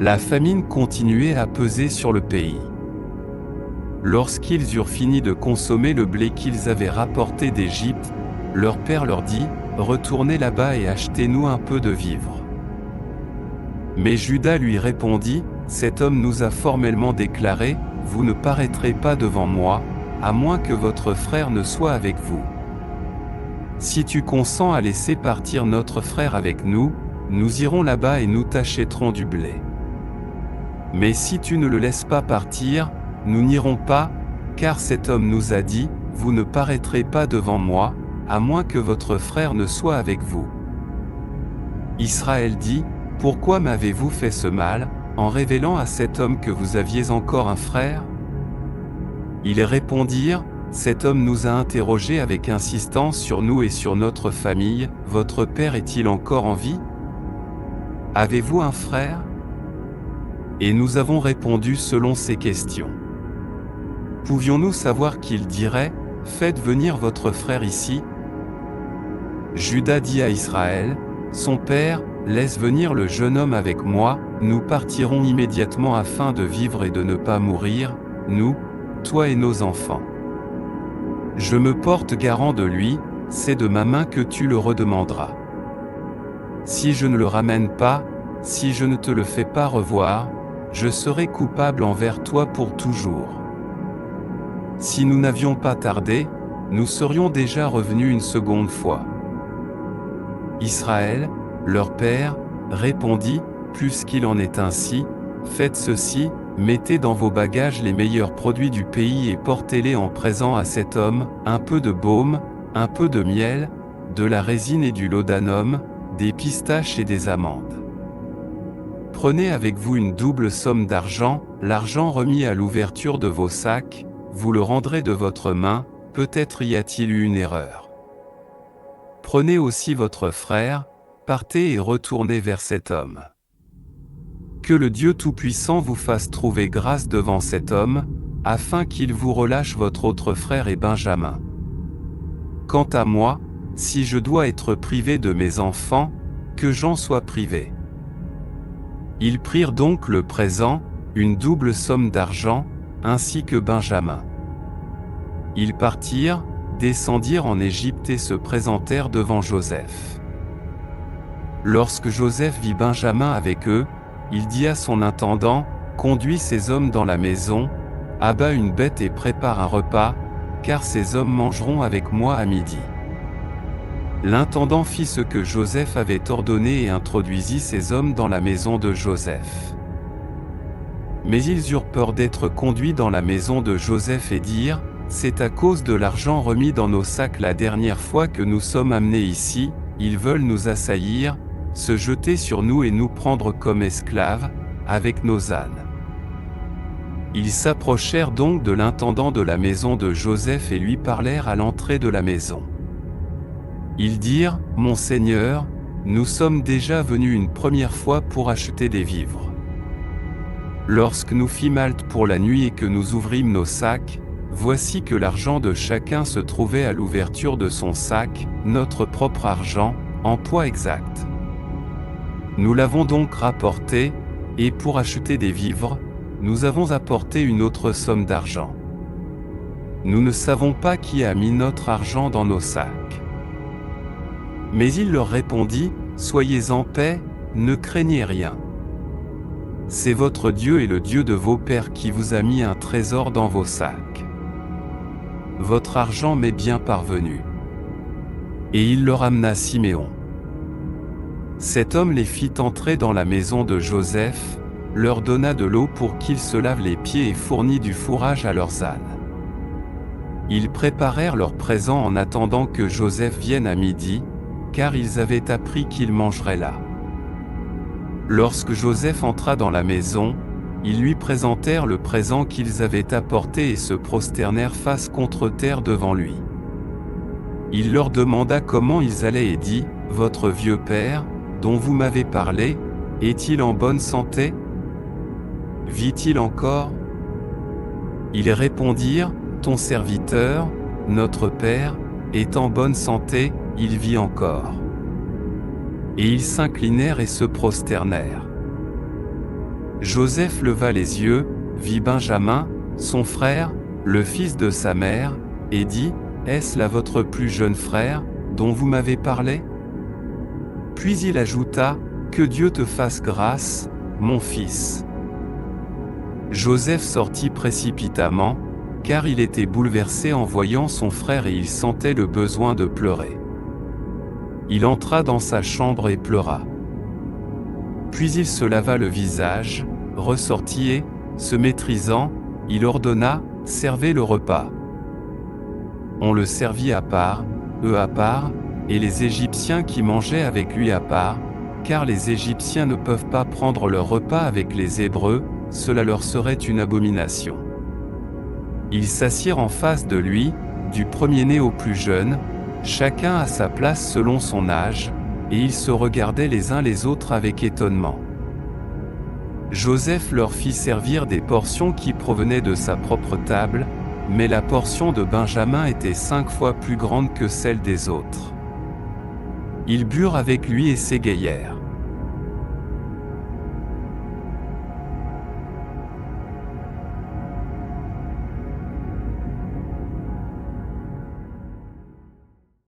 La famine continuait à peser sur le pays. Lorsqu'ils eurent fini de consommer le blé qu'ils avaient rapporté d'Égypte, leur père leur dit, « Retournez là-bas et achetez-nous un peu de vivres. » Mais Juda lui répondit, « Cet homme nous a formellement déclaré, « Vous ne paraîtrez pas devant moi, à moins que votre frère ne soit avec vous. Si tu consens à laisser partir notre frère avec nous, nous irons là-bas et nous t'achèterons du blé. Mais si tu ne le laisses pas partir, nous n'irons pas, car cet homme nous a dit, « Vous ne paraîtrez pas devant moi, à moins que votre frère ne soit avec vous. » Israël dit, « Pourquoi m'avez-vous fait ce mal, en révélant à cet homme que vous aviez encore un frère ?» Ils répondirent, « Cet homme nous a interrogés avec insistance sur nous et sur notre famille, votre père est-il encore en vie? Avez-vous un frère? » Et nous avons répondu selon ces questions. Pouvions-nous savoir qu'il dirait, « Faites venir votre frère ici » Juda dit à Israël, « Son père, laisse venir le jeune homme avec moi, nous partirons immédiatement afin de vivre et de ne pas mourir, nous, toi et nos enfants. Je me porte garant de lui, c'est de ma main que tu le redemanderas. Si je ne le ramène pas, si je ne te le fais pas revoir, je serai coupable envers toi pour toujours. Si nous n'avions pas tardé, nous serions déjà revenus une seconde fois. » Israël, leur père, répondit, « Puisqu'il en est ainsi, faites ceci, mettez dans vos bagages les meilleurs produits du pays et portez-les en présent à cet homme, un peu de baume, un peu de miel, de la résine et du laudanum, des pistaches et des amandes. Prenez avec vous une double somme d'argent, l'argent remis à l'ouverture de vos sacs, vous le rendrez de votre main, peut-être y a-t-il eu une erreur. Prenez aussi votre frère, partez et retournez vers cet homme. Que le Dieu Tout-Puissant vous fasse trouver grâce devant cet homme, afin qu'il vous relâche votre autre frère et Benjamin. Quant à moi, si je dois être privé de mes enfants, que j'en sois privé. » Ils prirent donc le présent, une double somme d'argent, ainsi que Benjamin. Ils partirent, descendirent en Égypte et se présentèrent devant Joseph. Lorsque Joseph vit Benjamin avec eux, il dit à son intendant, « Conduis ces hommes dans la maison, abat une bête et prépare un repas, car ces hommes mangeront avec moi à midi. » L'intendant fit ce que Joseph avait ordonné et introduisit ces hommes dans la maison de Joseph. Mais ils eurent peur d'être conduits dans la maison de Joseph et dirent, « C'est à cause de l'argent remis dans nos sacs la dernière fois que nous sommes amenés ici, ils veulent nous assaillir, se jeter sur nous et nous prendre comme esclaves, avec nos ânes. » Ils s'approchèrent donc de l'intendant de la maison de Joseph et lui parlèrent à l'entrée de la maison. Ils dirent, « Mon Seigneur, nous sommes déjà venus une première fois pour acheter des vivres. Lorsque nous fîmes halte pour la nuit et que nous ouvrîmes nos sacs, voici que l'argent de chacun se trouvait à l'ouverture de son sac, notre propre argent, en poids exact. Nous l'avons donc rapporté, et pour acheter des vivres, nous avons apporté une autre somme d'argent. Nous ne savons pas qui a mis notre argent dans nos sacs. » Mais il leur répondit, « Soyez en paix, ne craignez rien. C'est votre Dieu et le Dieu de vos pères qui vous a mis un trésor dans vos sacs. Votre argent m'est bien parvenu. » Et il leur amena Siméon. Cet homme les fit entrer dans la maison de Joseph, leur donna de l'eau pour qu'ils se lavent les pieds et fournit du fourrage à leurs ânes. Ils préparèrent leurs présents en attendant que Joseph vienne à midi, car ils avaient appris qu'il mangerait là. Lorsque Joseph entra dans la maison, ils lui présentèrent le présent qu'ils avaient apporté et se prosternèrent face contre terre devant lui. Il leur demanda comment ils allaient et dit, « Votre vieux père, dont vous m'avez parlé, est-il en bonne santé? Vit-il encore ?» Ils répondirent, « Ton serviteur, notre père, est en bonne santé, il vit encore. » Et ils s'inclinèrent et se prosternèrent. Joseph leva les yeux, vit Benjamin, son frère, le fils de sa mère, et dit, « Est-ce là votre plus jeune frère, dont vous m'avez parlé ?» Puis il ajouta, « Que Dieu te fasse grâce, mon fils. » Joseph sortit précipitamment, car il était bouleversé en voyant son frère et il sentait le besoin de pleurer. Il entra dans sa chambre et pleura. Puis il se lava le visage, ressortit et, se maîtrisant, il ordonna, « Servez le repas. » On le servit à part, eux à part, et les Égyptiens qui mangeaient avec lui à part, car les Égyptiens ne peuvent pas prendre leur repas avec les Hébreux, cela leur serait une abomination. Ils s'assirent en face de lui, du premier-né au plus jeune, chacun à sa place selon son âge, et ils se regardaient les uns les autres avec étonnement. Joseph leur fit servir des portions qui provenaient de sa propre table, mais la portion de Benjamin était 5 fois plus grande que celle des autres. Ils burent avec lui et s'égayèrent.